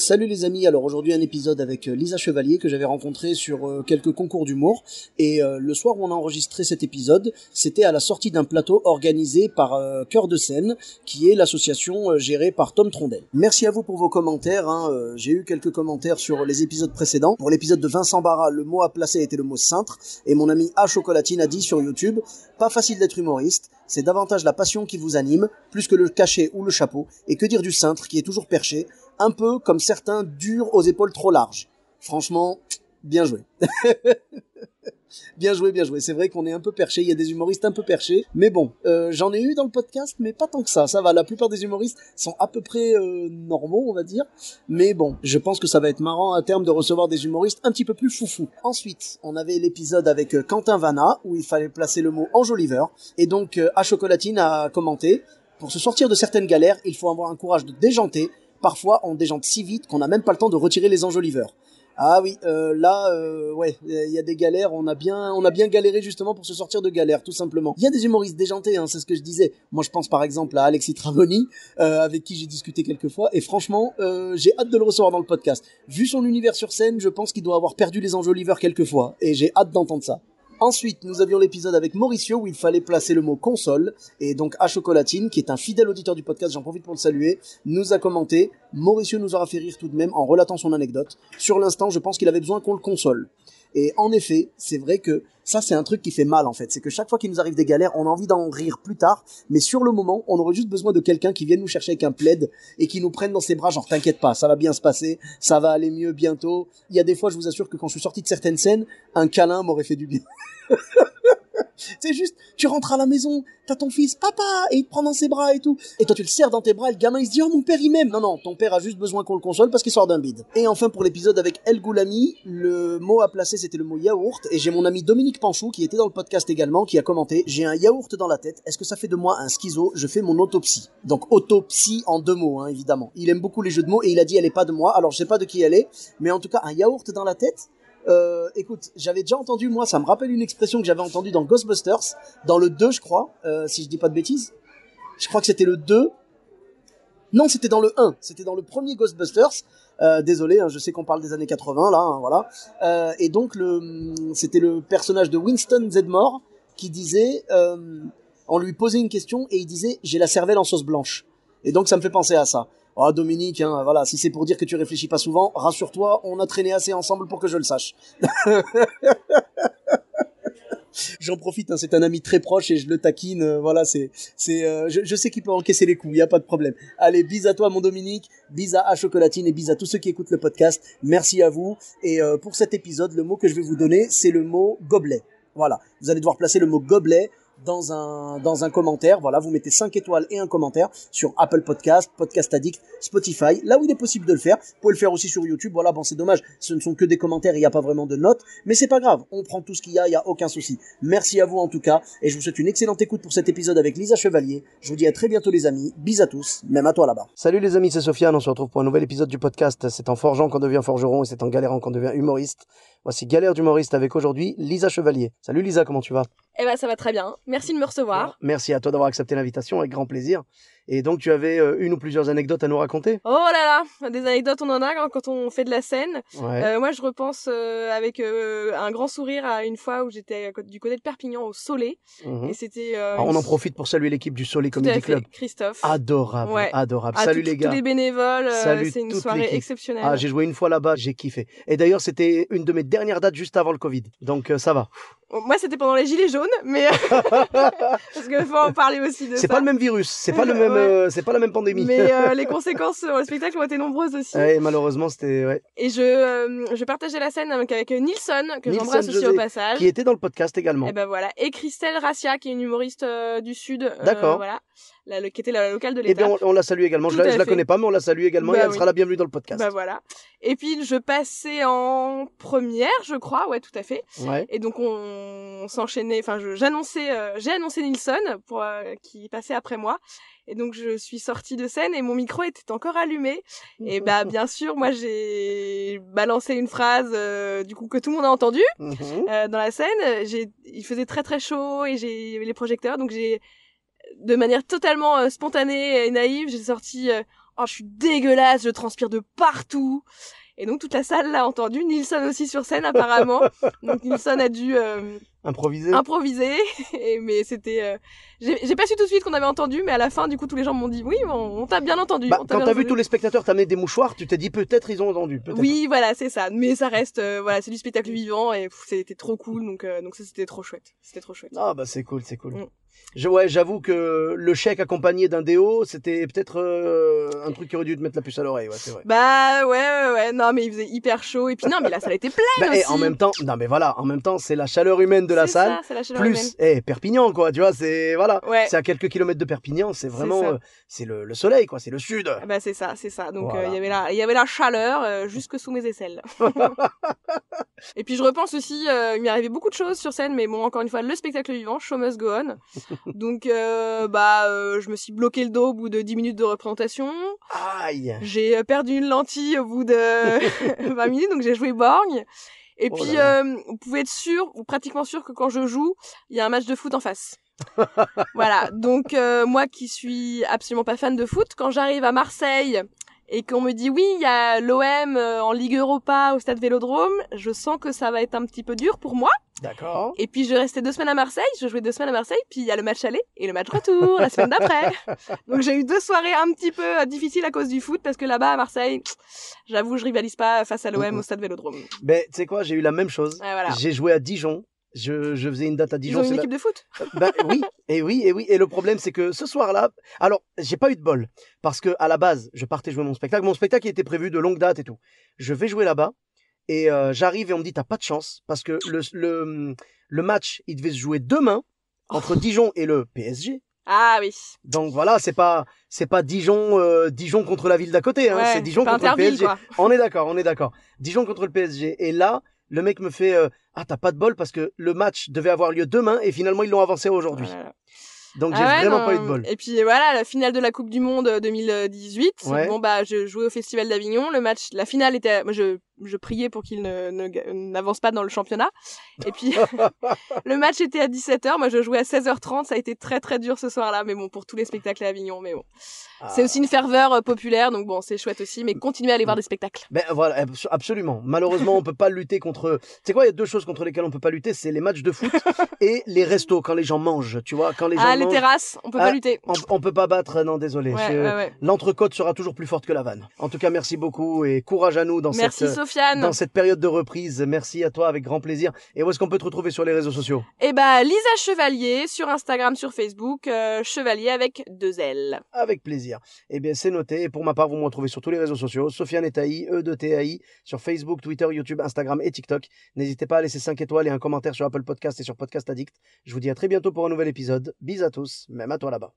Salut les amis, alors aujourd'hui un épisode avec Lisa Chevalier que j'avais rencontré sur quelques concours d'humour et le soir où on a enregistré cet épisode, c'était à la sortie d'un plateau organisé par Cœur de Seine qui est l'association gérée par Tom Trondel. Merci à vous pour vos commentaires, j'ai eu quelques commentaires sur les épisodes précédents. Pour l'épisode de Vincent Barra, le mot à placer était le mot cintre et mon ami A Chocolatine a dit sur YouTube « Pas facile d'être humoriste, c'est davantage la passion qui vous anime, plus que le cachet ou le chapeau, et que dire du cintre qui est toujours perché, un peu comme certains durs aux épaules trop larges. » Franchement, bien joué. Bien joué. C'est vrai qu'on est un peu perché, il y a des humoristes un peu perchés, mais bon, j'en ai eu dans le podcast, mais pas tant que ça va, la plupart des humoristes sont à peu près normaux, on va dire, mais bon, je pense que ça va être marrant à terme de recevoir des humoristes un petit peu plus foufou. Ensuite, on avait l'épisode avec Quentin Vanna, où il fallait placer le mot enjoliveur, et donc A Chocolatine a commenté, pour se sortir de certaines galères, il faut avoir un courage de déjanter. Parfois, on déjante si vite qu'on n'a même pas le temps de retirer les enjoliveurs. Ah oui, ouais, il y a des galères, on a bien galéré justement pour se sortir de galères, tout simplement. Il y a des humoristes déjantés, c'est ce que je disais. Moi, je pense par exemple à Alexis Tramoni, avec qui j'ai discuté quelques fois, et franchement, j'ai hâte de le recevoir dans le podcast. Vu son univers sur scène, je pense qu'il doit avoir perdu les enjoliveurs quelques fois, et j'ai hâte d'entendre ça. Ensuite, nous avions l'épisode avec Mauricio où il fallait placer le mot console, et donc A Chocolatine, qui est un fidèle auditeur du podcast, j'en profite pour le saluer, nous a commenté. Mauricio nous aura fait rire tout de même en relatant son anecdote. Sur l'instant, je pense qu'il avait besoin qu'on le console. Et en effet, c'est vrai que ça, c'est un truc qui fait mal en fait. C'est que chaque fois qu'il nous arrive des galères, on a envie d'en rire plus tard, mais sur le moment, on aurait juste besoin de quelqu'un qui vienne nous chercher avec un plaid et qui nous prenne dans ses bras, genre t'inquiète pas, ça va bien se passer, ça va aller mieux bientôt. Il y a des fois, je vous assure que quand je suis sorti de certaines scènes, un câlin m'aurait fait du bien. C'est juste, tu rentres à la maison, t'as ton fils, papa, et il te prend dans ses bras et tout. Et toi, tu le serres dans tes bras et le gamin, il se dit, oh, mon père, il m'aime. Non, ton père a juste besoin qu'on le console parce qu'il sort d'un bide. Et enfin, pour l'épisode avec El Goulami, le mot à placer, c'était le mot yaourt. Et j'ai mon ami Dominique Panchou, qui était dans le podcast également, qui a commenté, j'ai un yaourt dans la tête. Est-ce que ça fait de moi un schizo? Je fais mon autopsie. Donc, autopsie en 2 mots, évidemment. Il aime beaucoup les jeux de mots et il a dit, elle est pas de moi. Alors, je sais pas de qui elle est. Mais en tout cas, un yaourt dans la tête. Écoute, j'avais déjà entendu, moi, ça me rappelle une expression que j'avais entendue dans Ghostbusters, dans le 2, je crois, si je dis pas de bêtises. Je crois que c'était le 2. Non, c'était dans le 1. C'était dans le premier Ghostbusters. Désolé, je sais qu'on parle des années 80, là, voilà. Et donc, c'était le personnage de Winston Zedmore qui disait, on lui posait une question et il disait, j'ai la cervelle en sauce blanche. Et donc, ça me fait penser à ça. Oh Dominique, voilà, si c'est pour dire que tu réfléchis pas souvent, rassure-toi, on a traîné assez ensemble pour que je le sache. J'en profite, c'est un ami très proche et je le taquine, voilà, je sais qu'il peut encaisser les coups, y a pas de problème. Allez, bis à toi mon Dominique, bis à Chocolatine et bis à tous ceux qui écoutent le podcast, merci à vous. Et pour cet épisode, le mot que je vais vous donner, c'est le mot gobelet. Voilà, vous allez devoir placer le mot gobelet dans un commentaire, voilà, vous mettez 5 étoiles et un commentaire sur Apple Podcast, Podcast Addict, Spotify, là où il est possible de le faire. Vous pouvez le faire aussi sur YouTube, voilà, bon c'est dommage, ce ne sont que des commentaires, il n'y a pas vraiment de notes, mais c'est pas grave, on prend tout ce qu'il y a aucun souci. Merci à vous en tout cas, et je vous souhaite une excellente écoute pour cet épisode avec Lisa Chevalier. Je vous dis à très bientôt les amis, bis à tous, même à toi là-bas. Salut les amis, c'est Sofiane, on se retrouve pour un nouvel épisode du podcast. C'est en forgeant qu'on devient forgeron et c'est en galérant qu'on devient humoriste. Voici Galère d'humoriste avec aujourd'hui Lisa Chevalier. Salut Lisa, comment tu vas? Eh ben ça va très bien, merci de me recevoir. Merci à toi d'avoir accepté l'invitation, avec grand plaisir. Et donc tu avais une ou plusieurs anecdotes à nous raconter? Oh là là, des anecdotes on en a quand on fait de la scène. Ouais. Moi je repense avec un grand sourire à une fois où j'étais du côté de Perpignan au Soleil. Et c'était... Alors, on en profite pour saluer l'équipe du Soleil Comedy Club. Christophe. Adorable, ouais. Adorable. Salut les gars. Tous les bénévoles, c'est une soirée l'équipe. exceptionnelle. Ah, j'ai joué une fois là-bas, j'ai kiffé. Et d'ailleurs c'était une de mes dernières dates juste avant le Covid. Donc ça va. Moi c'était pendant les gilets jaunes, mais parce qu'il faut en parler aussi de ça. C'est pas le même virus, c'est pas le même, c'est pas la même pandémie. Mais les conséquences sur le spectacle ont été nombreuses aussi. Ouais, malheureusement c'était ouais. Et je partageais la scène avec Nilsson que j'embrasse aussi au passage, qui était dans le podcast également. Et ben voilà, et Christelle Rassia qui est une humoriste du sud. D'accord. Voilà. Qui était la locale de l'État. Eh bien, on la salue également. Je la connais pas, mais on la salue également et elle sera la bienvenue dans le podcast. Bah voilà. Et puis, je passais en première, je crois. Ouais, tout à fait. Ouais. Et donc, on s'enchaînait. Enfin, j'ai annoncé Nilsson qui passait après moi. Et donc, je suis sortie de scène et mon micro était encore allumé. Et bah, bien sûr, moi, j'ai balancé une phrase, du coup, que tout le monde a entendu dans la scène. Il faisait très, très chaud et il y avait les projecteurs. Donc, de manière totalement spontanée et naïve, j'ai sorti oh, je suis dégueulasse, je transpire de partout. Et donc toute la salle l'a entendu, Nilsson aussi sur scène apparemment. Donc Nilsson a dû improviser. Mais c'était, j'ai pas su tout de suite qu'on avait entendu, mais à la fin du coup tous les gens m'ont dit oui, on t'a bien entendu. Quand t'as vu tous les spectateurs t'amener des mouchoirs, tu t'es dit peut-être ils ont entendu. Oui, voilà, c'est ça. Mais ça reste, voilà, c'est du spectacle vivant et c'était trop cool. Donc ça c'était trop chouette. C'était trop chouette. Ah bah c'est cool. Ouais, j'avoue que le chèque accompagné d'un déo, c'était peut-être un truc qui aurait dû te mettre la puce à l'oreille, ouais, c'est vrai. Bah ouais, non mais il faisait hyper chaud et puis non mais la salle était pleine aussi. Et en même temps, c'est la chaleur humaine de la salle. C'est la chaleur plus humaine. Perpignan quoi, tu vois, c'est voilà, ouais. C'est à quelques kilomètres de Perpignan, c'est vraiment c'est le soleil quoi, c'est le sud. Bah c'est ça. Donc voilà. il y avait la chaleur jusque sous mes aisselles. Et puis je repense aussi, il m'est arrivé beaucoup de choses sur scène, mais bon encore une fois le spectacle vivant, show must go on. Donc je me suis bloqué le dos au bout de 10 minutes de représentation. Aïe. J'ai perdu une lentille au bout de 20 minutes, donc j'ai joué borgne. Et puis vous pouvez être sûr, ou pratiquement sûr que quand je joue, il y a un match de foot en face. Voilà, donc moi qui suis absolument pas fan de foot, quand j'arrive à Marseille et qu'on me dit oui, il y a l'OM en Ligue Europa au stade Vélodrome, je sens que ça va être un petit peu dur pour moi. D'accord. Et puis je restais 2 semaines à Marseille, je jouais 2 semaines à Marseille, puis il y a le match aller et le match retour la semaine d'après. Donc j'ai eu 2 soirées un petit peu difficiles à cause du foot, parce que là-bas à Marseille, j'avoue je rivalise pas face à l'OM au stade Vélodrome. Ben tu sais quoi, j'ai eu la même chose. Ouais, voilà. J'ai joué à Dijon. Je faisais une date à Dijon. Ils ont une équipe de foot? Oui. Et le problème, c'est que ce soir-là, alors, j'ai pas eu de bol. Parce que, à la base, je partais jouer mon spectacle. Mon spectacle, il était prévu de longue date et tout. Je vais jouer là-bas. Et, j'arrive et on me dit, t'as pas de chance. Parce que le match, il devait se jouer demain, entre Dijon et le PSG. Ah oui. Donc voilà, c'est pas Dijon contre la ville d'à côté, hein. Ouais, c'est Dijon contre le PSG. Quoi. On est d'accord. Dijon contre le PSG. Et là, le mec me fait t'as pas de bol parce que le match devait avoir lieu demain et finalement ils l'ont avancé aujourd'hui. Voilà. Donc j'ai vraiment pas eu de bol. Et puis voilà, la finale de la Coupe du Monde 2018. Ouais. Bon je jouais au Festival d'Avignon. La finale était, moi je priais pour qu'il n'avance pas dans le championnat. Et puis le match était à 17h. Moi je jouais à 16h30. Ça a été très très dur ce soir-là, mais bon pour tous les spectacles à Avignon. Mais bon, c'est aussi une ferveur populaire, donc bon c'est chouette aussi. Mais continuez à aller voir des spectacles. Ben voilà, absolument. Malheureusement on peut pas lutter contre. Tu sais quoi, il y a 2 choses contre lesquelles on peut pas lutter, c'est les matchs de foot et les restos quand les gens mangent. Tu vois, quand les gens les terrasses, on peut pas lutter. On peut pas battre, non désolé. Ouais. L'entrecôte sera toujours plus forte que la vanne. En tout cas, merci beaucoup et courage à nous dans cette période de reprise. Merci à toi, avec grand plaisir. Et où est-ce qu'on peut te retrouver sur les réseaux sociaux? Lisa Chevalier sur Instagram, sur Facebook, Chevalier avec 2 L. Avec plaisir. Eh bien, c'est noté. Et pour ma part, vous me retrouvez sur tous les réseaux sociaux. Sofiane Etaï, E2TAI, sur Facebook, Twitter, YouTube, Instagram et TikTok. N'hésitez pas à laisser 5 étoiles et un commentaire sur Apple Podcast et sur Podcast Addict. Je vous dis à très bientôt pour un nouvel épisode. Bisous à tous, même à toi là-bas.